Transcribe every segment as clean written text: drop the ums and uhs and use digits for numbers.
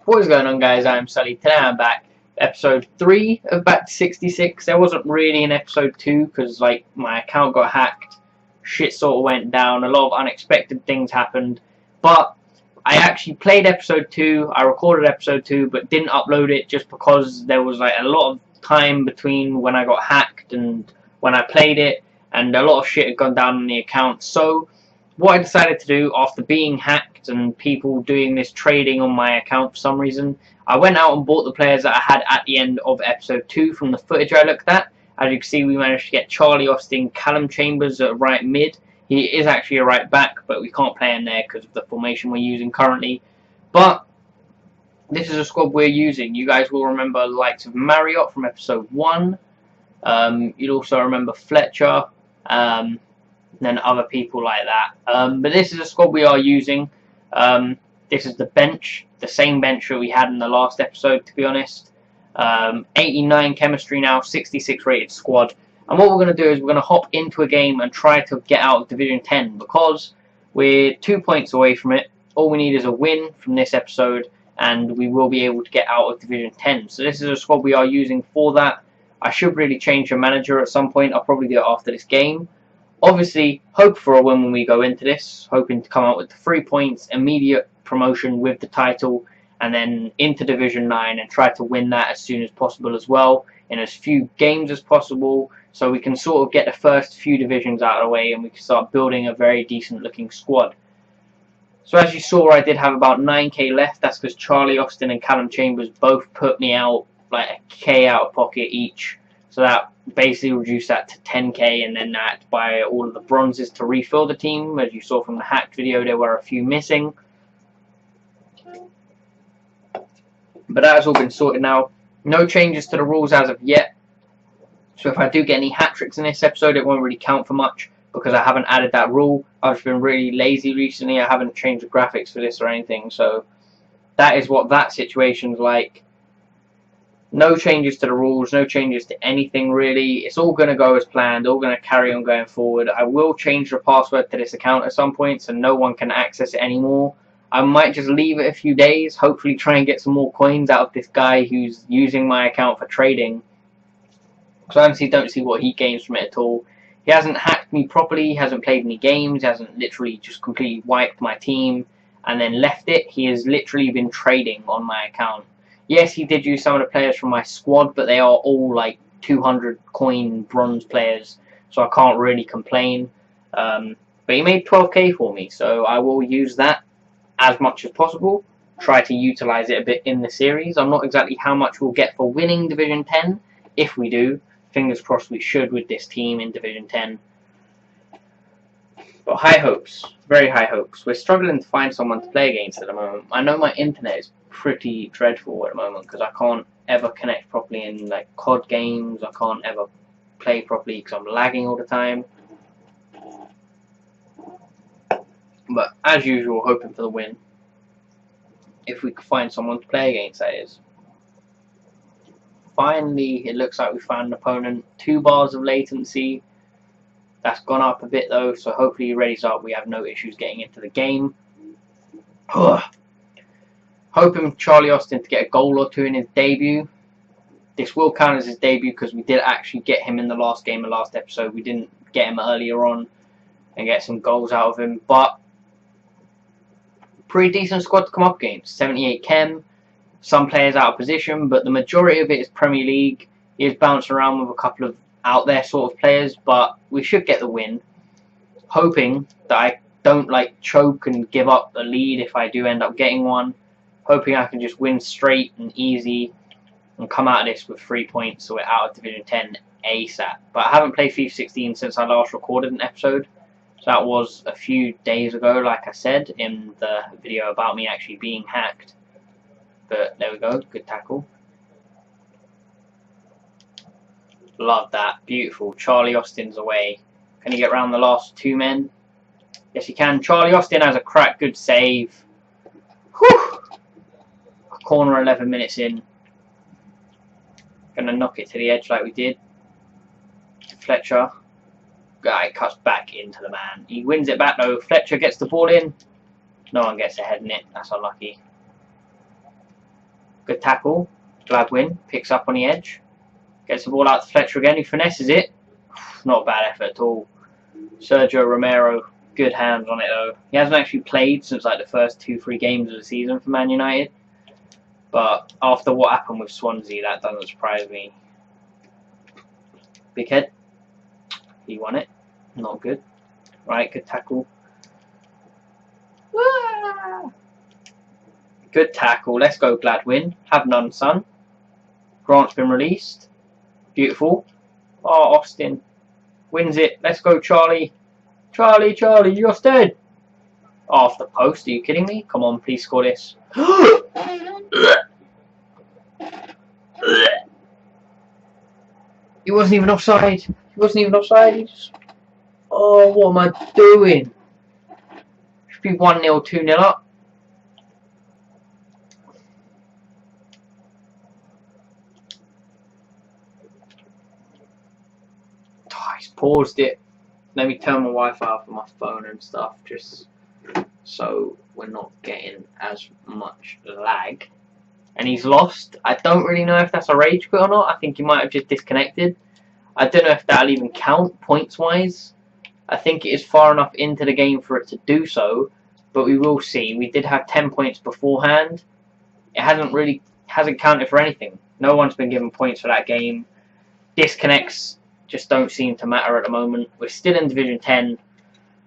What is going on, guys? I'm Sully. Today I'm back. Episode 3 of Back to 66. There wasn't really an episode 2 because like my account got hacked. Shit sort of went down. A lot of unexpected things happened. But I actually played episode 2. I recorded episode 2 but didn't upload it just because there was like a lot of time between when I got hacked and when I played it. And a lot of shit had gone down on the account. So what I decided to do after being hacked and people doing this trading on my account for some reason, I went out and bought the players that I had at the end of episode 2 from the footage I looked at. As you can see, we managed to get Charlie Austin, Callum Chambers at right mid. He is actually a right back, but we can't play him there because of the formation we're using currently. But this is a squad we're using. You guys will remember the likes of Marriott from episode 1. You'll also remember Fletcher. Than other people like that. But this is a squad we are using. This is the bench, the same bench that we had in the last episode, to be honest. 89 chemistry now, 66 rated squad. And what we're going to do is we're going to hop into a game and try to get out of Division 10 because we're 2 points away from it. All we need is a win from this episode and we will be able to get out of Division 10. So this is a squad we are using for that. I should really change the manager at some point. I'll probably do it after this game. Obviously, hope for a win when we go into this, hoping to come out with the 3 points, immediate promotion with the title, and then into Division 9 and try to win that as soon as possible as well, in as few games as possible, so we can sort of get the first few divisions out of the way and we can start building a very decent looking squad. So as you saw, I did have about 9k left. That's because Charlie Austin and Callum Chambers both put me out like a k out of pocket each. So that basically reduced that to 10k, and then I had to buy all of the bronzes to refill the team. As you saw from the hacked video, there were a few missing. But that has all been sorted now. No changes to the rules as of yet. So if I do get any hat-tricks in this episode, it won't really count for much because I haven't added that rule. I've just been really lazy recently. I haven't changed the graphics for this or anything. So that is what that situation's like. No changes to the rules, no changes to anything really. It's all going to go as planned, all going to carry on going forward. I will change the password to this account at some point so no one can access it anymore. I might just leave it a few days, hopefully try and get some more coins out of this guy who's using my account for trading. So I honestly don't see what he gains from it at all. He hasn't hacked me properly, he hasn't played any games, he hasn't literally just completely wiped my team and then left it. He has literally been trading on my account. Yes, he did use some of the players from my squad, but they are all like 200 coin bronze players, so I can't really complain. But he made 12k for me, so I will use that as much as possible. Try to utilize it a bit in the series. I'm not exactly how much we'll get for winning Division 10. If we do, fingers crossed we should with this team in Division 10. But high hopes, very high hopes. We're struggling to find someone to play against at the moment. I know my internet is pretty dreadful at the moment because I can't ever connect properly in like COD games. I can't ever play properly because I'm lagging all the time. But as usual, hoping for the win. If we could find someone to play against, that is. Finally, it looks like we found an opponent. 2 bars of latency. That's gone up a bit though, so hopefully he readies up. We have no issues getting into the game. Hoping Charlie Austin to get a goal or 2 in his debut. This will count as his debut because we did actually get him in the last game, the last episode. We didn't get him earlier on and get some goals out of him. But pretty decent squad to come up against. 78 chem. Some players out of position, but the majority of it is Premier League. He is bouncing around with a couple of out there sort of players, but we should get the win. Hoping that I don't like choke and give up the lead if I do end up getting one. Hoping I can just win straight and easy and come out of this with 3 points so we're out of Division 10 ASAP. But I haven't played FIFA 16 since I last recorded an episode. So that was a few days ago, like I said in the video about me actually being hacked. But there we go, good tackle. Love that, beautiful. Charlie Austin's away. Can he get round the last 2 men? Yes, he can. Charlie Austin has a crack, good save. Whew! Corner 11 minutes in. Gonna knock it to the edge like we did. Fletcher. Guy cuts back into the man. He wins it back though. Fletcher gets the ball in. No one gets a head in it. That's unlucky. Good tackle. Gladwin picks up on the edge. Gets the ball out to Fletcher again. He finesses it. Not a bad effort at all. Sergio Romero, good hands on it though. He hasn't actually played since like the first 2-3 games of the season for Man United. But after what happened with Swansea, that doesn't surprise me. Big head. He won it. Not good. Right, good tackle. Good tackle. Let's go, Gladwin. Have none, son. Grant's been released. Beautiful. Oh, Austin wins it. Let's go, Charlie. Charlie, you're dead. Off the post. Are you kidding me? Come on, please score this. He wasn't even offside. He wasn't even offside. He just... Oh, what am I doing? Should be 1-0, 2-0 up. Oh, he's paused it. Let me turn my Wi-Fi off on my phone and stuff, just so we're not getting as much lag. And he's lost. I don't really know if that's a rage quit or not. I think he might have just disconnected. I don't know if that'll even count points-wise. I think it is far enough into the game for it to do so, but we will see. We did have 10 points beforehand. It hasn't counted for anything. No one's been given points for that game. Disconnects just don't seem to matter at the moment. We're still in Division 10.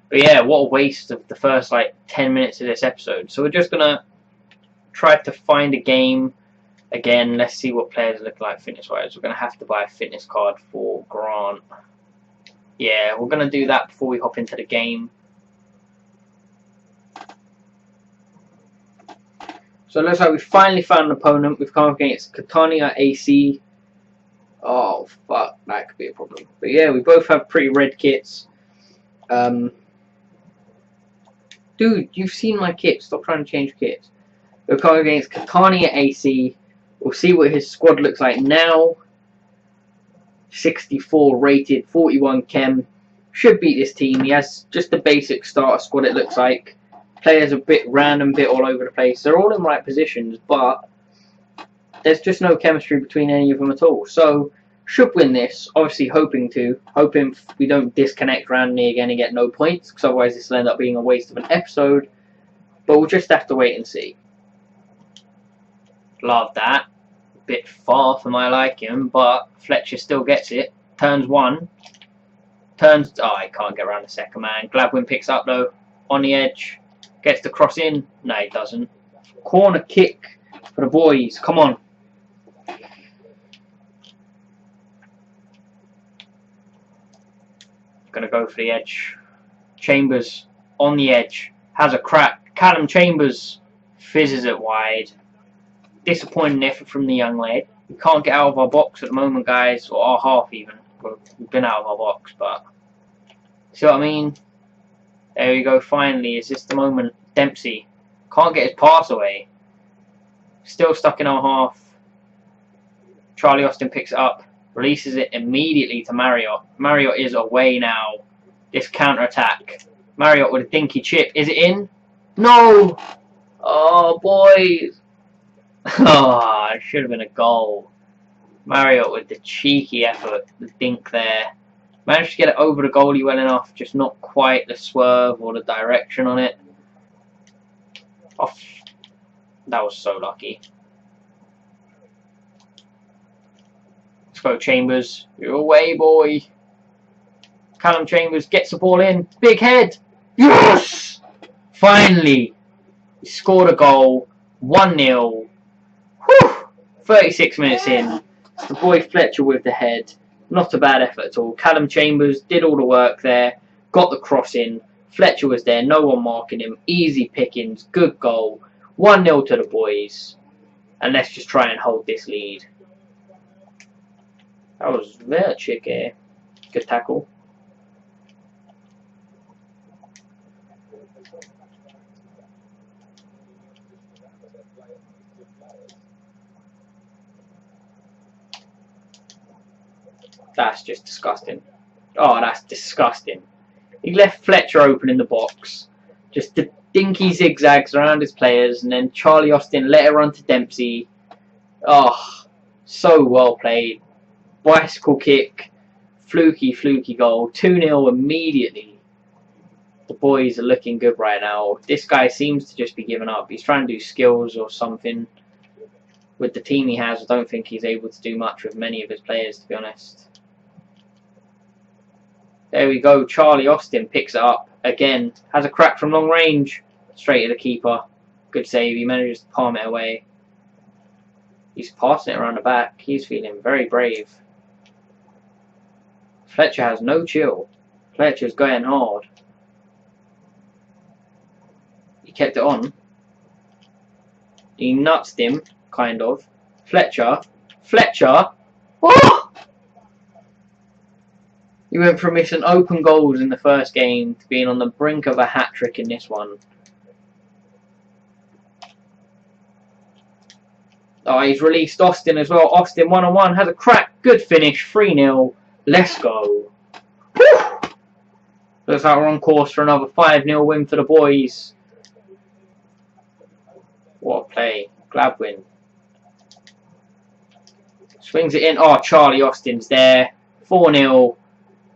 But yeah, what a waste of the first like 10 minutes of this episode. So we're just going to try to find a game. Again, let's see what players look like fitness-wise. We're going to have to buy a fitness card for Grant. Yeah, we're going to do that before we hop into the game. So it looks like we finally found an opponent. We've come up against Catania AC. Oh, fuck. That could be a problem. But yeah, we both have pretty red kits. Dude, you've seen my kit. Stop trying to change kits. We're coming against Catania AC. We'll see what his squad looks like now. 64 rated, 41 chem. Should beat this team. He has just a basic starter squad, it looks like. Players a bit random, bit all over the place. They're all in right positions, but there's just no chemistry between any of them at all. So, should win this. Obviously hoping we don't disconnect randomly again and get no points, because otherwise this will end up being a waste of an episode. But we'll just have to wait and see. Love that. Bit far for my liking, but Fletcher still gets it. Turns one. Turns... Oh, I can't get around the second man. Gladwin picks up, though. On the edge. Gets the cross in. No, he doesn't. Corner kick for the boys. Come on. Gonna go for the edge. Chambers on the edge. Has a crack. Callum Chambers fizzes it wide. Disappointing effort from the young lad. We can't get out of our box at the moment, guys, or our half even. We've been out of our box, but see what I mean? There we go, finally. Is this the moment? Dempsey can't get his pass away. Still stuck in our half. Charlie Austin picks it up, releases it immediately to Marriott. Marriott is away now. This counter-attack. Marriott with a dinky chip. Is it in? No! Oh, boys. Oh, it should have been a goal. Marriott with the cheeky effort, the dink there. Managed to get it over the goalie well enough, just not quite the swerve or the direction on it. Off. That was so lucky. Let's go, Chambers. You're away, boy. Callum Chambers gets the ball in. Big head. Yes! Finally. He scored a goal. 1-0. Whew! 36 minutes in. It's the boy Fletcher with the head. Not a bad effort at all. Callum Chambers did all the work there. Got the cross in. Fletcher was there. No one marking him. Easy pickings. Good goal. 1-0 to the boys. And let's just try and hold this lead. That was very cheeky. Good tackle. That's just disgusting. Oh, that's disgusting. He left Fletcher open in the box. Just the dinky zigzags around his players, and then Charlie Austin let it run to Dempsey. Oh, so well played. Bicycle kick, fluky goal. 2-0 immediately. The boys are looking good right now. This guy seems to just be giving up. He's trying to do skills or something. With the team he has, I don't think he's able to do much with many of his players, to be honest. There we go. Charlie Austin picks it up again. Has a crack from long range. Straight to the keeper. Good save. He manages to palm it away. He's passing it around the back. He's feeling very brave. Fletcher has no chill. Fletcher's going hard. He kept it on. He nutsed him, kind of. Fletcher. Oh! He went from missing open goals in the first game to being on the brink of a hat-trick in this one. Oh, he's released Austin as well. Austin one-on-one, has a crack. Good finish, 3-0. Let's go. Whew! Looks like we're on course for another 5-0 win for the boys. What a play. Gladwin. Swings it in. Oh, Charlie Austin's there. 4-0.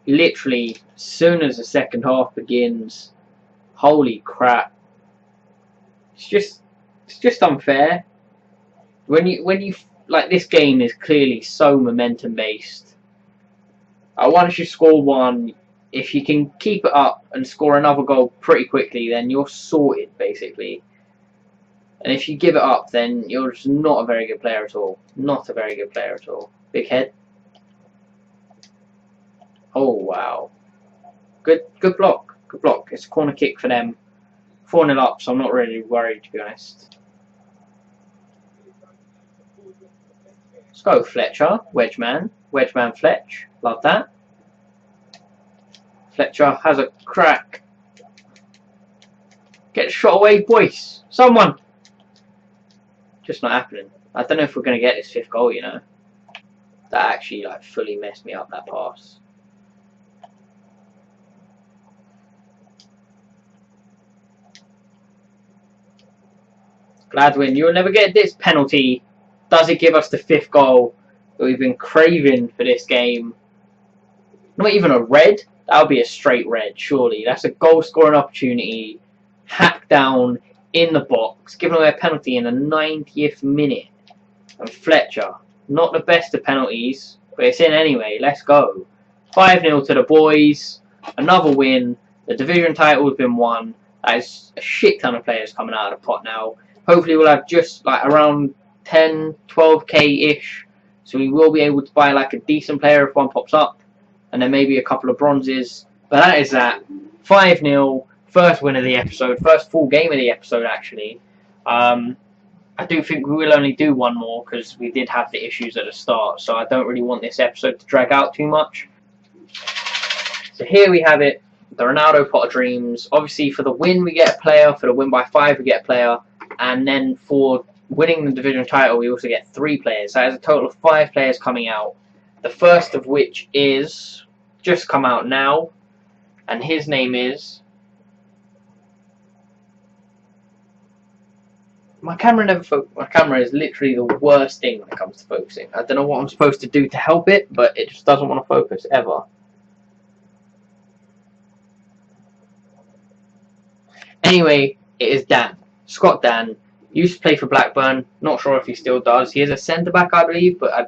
Literally, as soon as the second half begins. Holy crap. It's just unfair. When you like, this game is clearly so momentum based. Once you score one, if you can keep it up and score another goal pretty quickly, then you're sorted basically. And if you give it up, then you're just not a very good player at all. Not a very good player at all. Big head. Oh wow. Good block. Good block. It's a corner kick for them. 4-0 up, so I'm not really worried, to be honest. Let's go, Fletcher. Wedgeman. Wedgeman Fletch. Love that. Fletcher has a crack. Get shot away, boys. Someone. Just not happening. I don't know if we're going to get this 5th goal, you know. That actually like fully messed me up, that pass. Gladwin, you'll never get this penalty. Does it give us the 5th goal that we've been craving for this game? Not even a red? That would be a straight red, surely. That's a goal scoring opportunity. Hacked down in the box. Giving away a penalty in the 90th minute. And Fletcher, not the best of penalties, but it's in anyway. Let's go. 5-0 to the boys. Another win. The division title has been won. That is a shit ton of players coming out of the pot now. Hopefully we'll have just like around 10, 12k-ish. So we will be able to buy like a decent player if one pops up. And then maybe a couple of bronzes. But that is that. 5-0. First win of the episode. First full game of the episode, actually. I do think we will only do one more because we did have the issues at the start. So I don't really want this episode to drag out too much. So here we have it. The Ronaldo Pot of Dreams. Obviously, for the win, we get a player. For the win by 5, we get a player. And then for winning the division title, we also get 3 players. So there's a total of 5 players coming out. The first of which is just come out now. And his name is... My camera is literally the worst thing when it comes to focusing. I don't know what I'm supposed to do to help it, but it just doesn't want to focus, ever. Anyway, it is Dan. Scott Dan. Used to play for Blackburn. Not sure if he still does. He is a centre-back, I believe, but I'm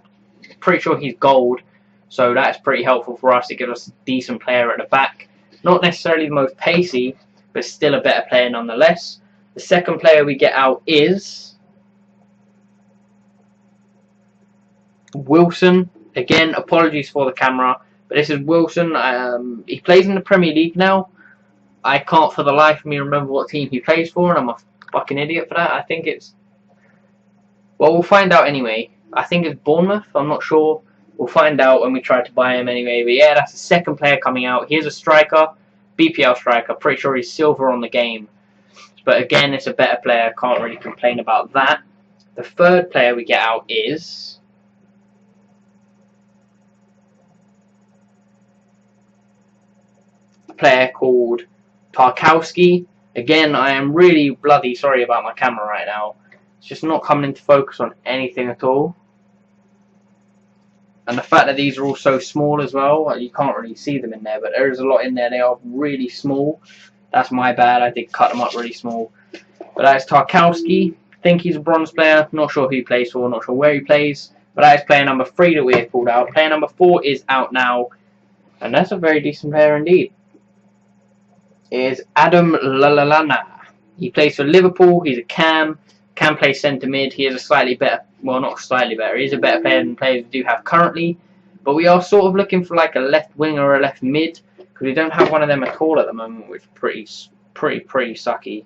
pretty sure he's gold. So that's pretty helpful for us. It gives us a decent player at the back. Not necessarily the most pacey, but still a better player nonetheless. The second player we get out is Wilson. Again, apologies for the camera, but this is Wilson. He plays in the Premier League now. I can't for the life of me remember what team he plays for, and I'm a fucking idiot for that. I think it's... Well, we'll find out anyway. I think it's Bournemouth. I'm not sure. We'll find out when we try to buy him anyway. But yeah, that's the second player coming out. Here's a striker. BPL striker. Pretty sure he's silver on the game. But again, it's a better player. Can't really complain about that. The third player we get out is... a player called Tarkowski. Again, I am really bloody sorry about my camera right now. It's just not coming into focus on anything at all. And the fact that these are all so small as well, you can't really see them in there, but there is a lot in there. They are really small. That's my bad. I did cut them up really small. But that is Tarkowski. I think he's a bronze player. Not sure who he plays for. Not sure where he plays. But that is player number 3 that we have pulled out. Player number 4 is out now. And that's a very decent player indeed. It is Adam Lallana. He plays for Liverpool. He's a cam. Can play centre mid. He is a slightly better, well, not slightly better. He is a better player than players we do have currently. But we are sort of looking for like a left wing or a left mid, because we don't have one of them at all at the moment, which is pretty sucky.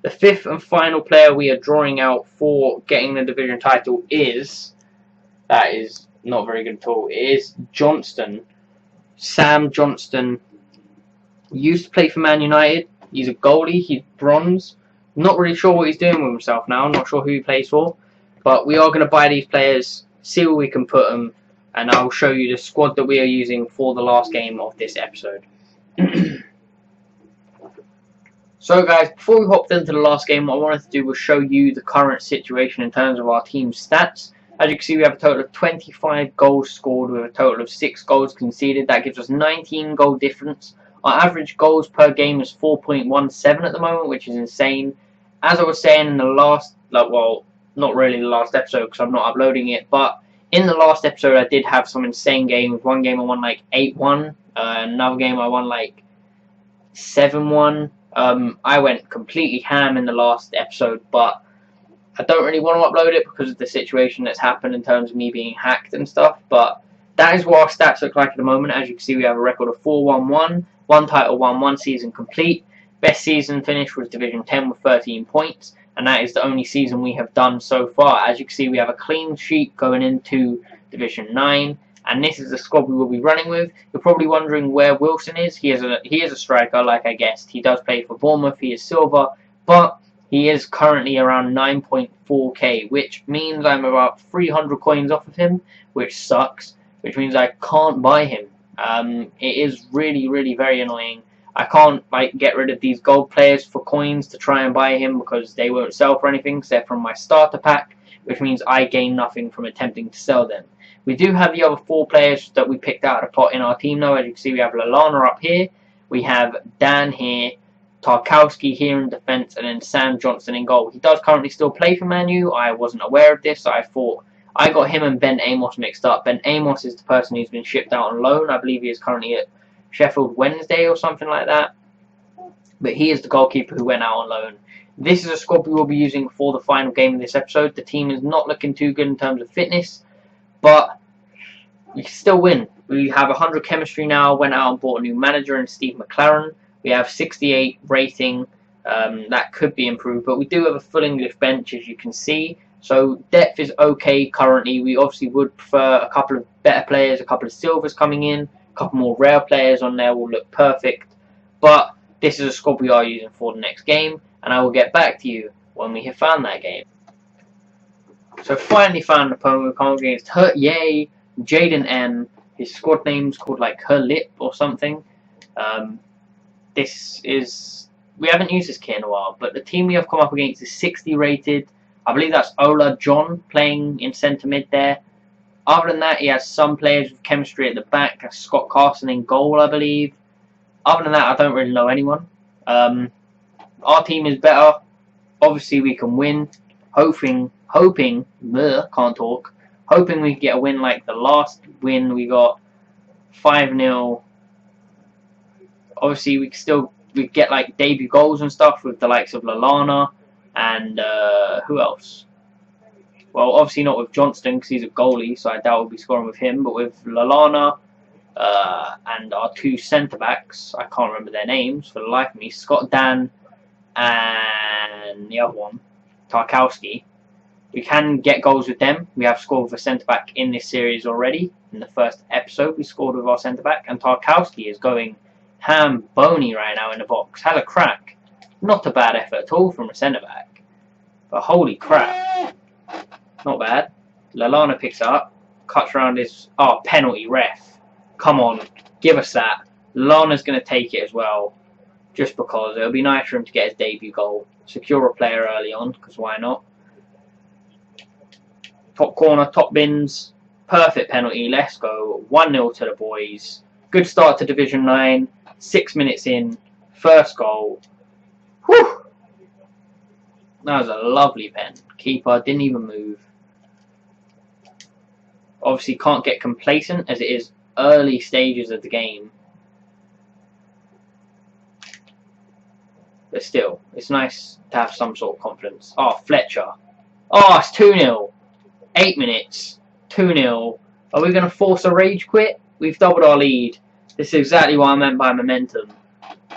The 5th and final player we are drawing out for getting the division title is, that is not very good at all, it is Johnston. Sam Johnston. Used to play for Man United. He's a goalie. He's bronze. Not really sure what he's doing with himself now. I'm not sure who he plays for. But we are going to buy these players, see where we can put them, and I'll show you the squad that we are using for the last game of this episode. So guys, before we hopped into the last game, what I wanted to do was show you the current situation in terms of our team's stats. As you can see, we have a total of 25 goals scored with a total of 6 goals conceded. That gives us 19 goal difference. Our average goals per game is 4.17 at the moment, which is insane. As I was saying in the last, well, not really the last episode because I'm not uploading it, but in the last episode I did have some insane games. One game I won like 8-1, another game I won like 7-1. I went completely ham in the last episode, but I don't really want to upload it because of the situation that's happened in terms of me being hacked and stuff. But that is what our stats look like at the moment. As you can see, we have a record of 4-1-1, 1 title won, 1 season complete. Best season finish was Division 10 with 13 points, and that is the only season we have done so far. As you can see, we have a clean sheet going into Division 9, and this is the squad we will be running with. You're probably wondering where Wilson is. He is a striker, like I guessed. He does play for Bournemouth. He is silver, but he is currently around 9.4k, which means I'm about 300 coins off of him, which sucks, which means I can't buy him. It is really very annoying. I can't get rid of these gold players for coins to try and buy him because they won't sell for anything except from my starter pack, which means I gain nothing from attempting to sell them. We do have the other 4 players that we picked out of the pot in our team though. As you can see, we have Lallana up here, we have Dan here, Tarkowski here in defence, and then Sam Johnston in goal. He does currently still play for Man U. I wasn't aware of this, so I thought I got him and Ben Amos mixed up. Ben Amos is the person who's been shipped out on loan. I believe he is currently at Sheffield Wednesday or something like that. But he is the goalkeeper who went out on loan. This is a squad we will be using for the final game of this episode. The team is not looking too good in terms of fitness, but we can still win. We have 100 chemistry now. Went out and bought a new manager in Steve McLaren. We have 68 rating. That could be improved, but we do have a full English bench, as you can see. So depth is okay currently. We obviously would prefer a couple of better players, a couple of silvers coming in, a couple more rare players on there will look perfect. But this is a squad we are using for the next game, and I will get back to you when we have found that game. So finally found an opponent. We're coming against Yay, Jaden M. His squad name's called like Her Lip or something. We haven't used this kit in a while, but the team we have come up against is 60 rated. I believe that's Ola John playing in centre mid there. Other than that, he has some players with chemistry at the back. Scott Carson in goal, I believe. Other than that, I don't really know anyone. Our team is better. Obviously, we can win. Hoping we can get a win like the last win we got, 5-0. Obviously, we get like debut goals and stuff with the likes of Lallana and who else? Well, obviously not with Johnston because he's a goalie, so I doubt we'll be scoring with him. But with Lallana and our 2 centre backs, I can't remember their names for the life of me. Scott Dan and the other one, Tarkowski. We can get goals with them. We have scored with a centre back in this series already. In the first episode, we scored with our centre back, and Tarkowski is going ham bony right now in the box. Had a crack. Not a bad effort at all from a centre back, but holy crap, not bad. Lallana picks it up, cuts around his penalty ref. Come on, give us that. Lallana's going to take it as well, just because it'll be nice for him to get his debut goal. Secure a player early on, because why not? Top corner, top bins. Perfect penalty. Let's go. 1-0 to the boys. Good start to Division 9. 6 minutes in. First goal. Whew. That was a lovely pen. Keeper didn't even move. Obviously can't get complacent as it is early stages of the game. But still, it's nice to have some sort of confidence. Oh, Fletcher. Oh, it's 2-0. 8 minutes. 2-0. Are we going to force a rage quit? We've doubled our lead. This is exactly what I meant by momentum.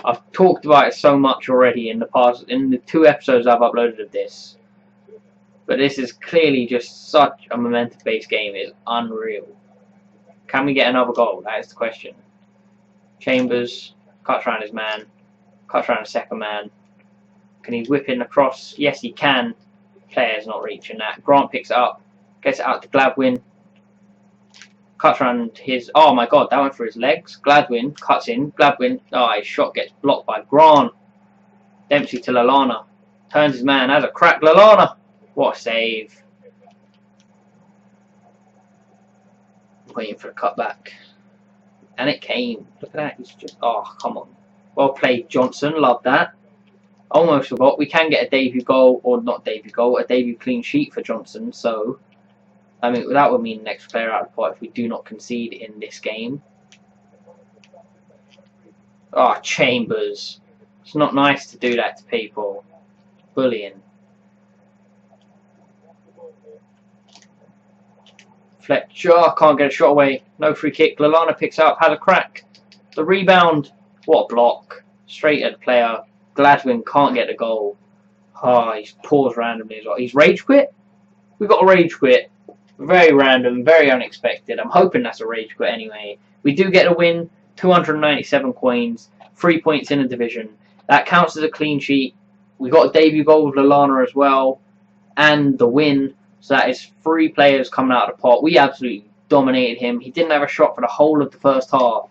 I've talked about it so much already in the past, in the 2 episodes I've uploaded of this. But this is clearly just such a momentum-based game. It's unreal. Can we get another goal? That is the question. Chambers cuts around his man. Cuts around the second man. Can he whip in the cross? Yes, he can. Player's not reaching that. Grant picks it up. Gets it out to Gladwin. Cuts around his... Oh my god, that went for his legs. Gladwin cuts in. Gladwin... Oh, his shot gets blocked by Grant. Dempsey to Lallana. Turns his man. Has a crack. Lallana. What a save. Waiting for the cutback. And it came. Look at that. He's just... Oh, come on. Well played, Johnson. Love that. Almost forgot. We can get a debut goal, or not debut goal, a debut clean sheet for Johnson. So, I mean, that would mean next player out of the pot if we do not concede in this game. Ah, oh, Chambers. It's not nice to do that to people. Bullying. Fletcher can't get a shot away. No free kick. Lallana picks up. Has a crack. The rebound. What a block. Straight at the player. Gladwin can't get the goal. Oh, he's paused randomly as well. He's rage quit? We've got a rage quit. Very random, very unexpected. I'm hoping that's a rage quit anyway. We do get a win. 297 coins. 3 points in the division. That counts as a clean sheet. We got a debut goal with Lallana as well. And the win. So that is 3 players coming out of the pot. We absolutely dominated him. He didn't have a shot for the whole of the first half,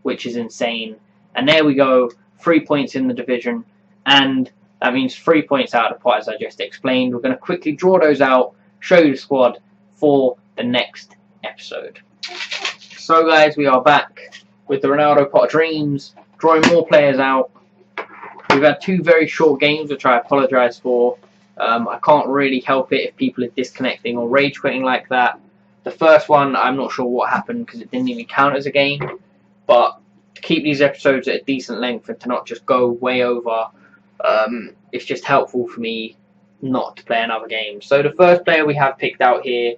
which is insane. And there we go, 3 points in the division, and that means 3 points out of the pot, as I just explained. We're going to quickly draw those out, show you the squad for the next episode. So guys, we are back with the Ronaldo Pot of Dreams, drawing more players out. We've had 2 very short games, which I apologise for. I can't really help it if people are disconnecting or rage quitting like that. The first one, I'm not sure what happened because it didn't even count as a game, but to keep these episodes at a decent length and to not just go way over, it's just helpful for me not to play another game. So the first player we have picked out here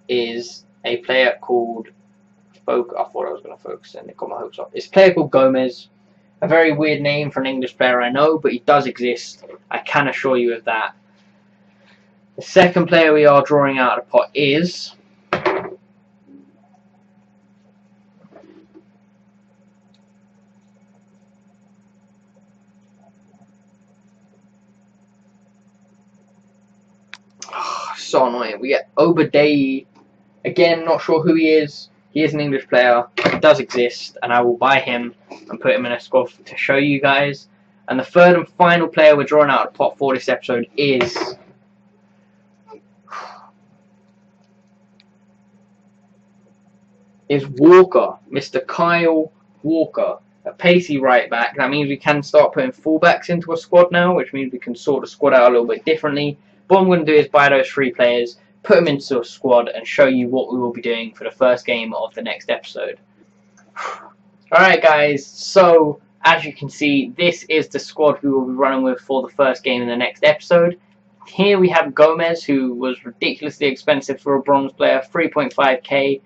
is a player called I thought I was going to focus and it got my hopes up. It's a player called Gomez. A very weird name for an English player, I know, but he does exist. I can assure you of that. The second player we are drawing out of the pot is so annoying. We get Obadiah. Again, not sure who he is. He is an English player. He does exist, and I will buy him and put him in a squad to show you guys. And the third and final player we're drawing out of the pot for this episode is Walker, Mr. Kyle Walker, a pacey right back. That means we can start putting fullbacks into a squad now, which means we can sort the squad out a little bit differently. What I'm going to do is buy those 3 players, put them into a squad, and show you what we will be doing for the first game of the next episode. Alright guys, so as you can see, this is the squad we will be running with for the first game in the next episode. Here we have Gomez, who was ridiculously expensive for a bronze player, 3.5k.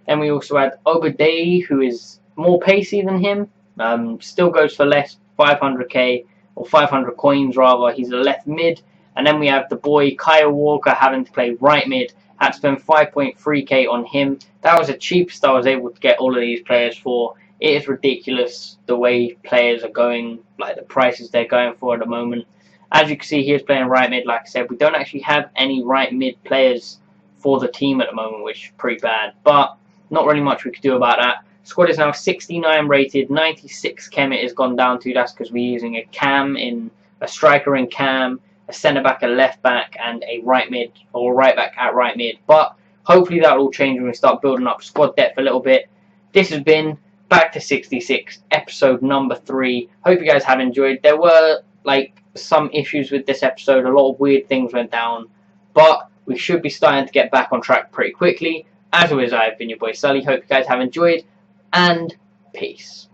Then we also had Obadiah, who is more pacey than him, still goes for less, 500k, or 500 coins rather. He's a left mid. And then we have the boy Kyle Walker having to play right mid. Had to spend 5.3k on him. That was the cheapest I was able to get all of these players for. It is ridiculous the way players are going, like the prices they're going for at the moment. As you can see, he's playing right mid. Like I said, we don't actually have any right mid players for the team at the moment, which is pretty bad. But not really much we could do about that. Squad is now 69 rated, 96 chem it has gone down to. That's because we're using a striker in cam, a centre back, a left back, and a right mid or right back at right mid. But hopefully that will all change when we start building up squad depth a little bit. This has been Back to 66, episode number 3. Hope you guys have enjoyed. There were like some issues with this episode. A lot of weird things went down, but we should be starting to get back on track pretty quickly. As always, I've been your boy Sully. Hope you guys have enjoyed, and peace.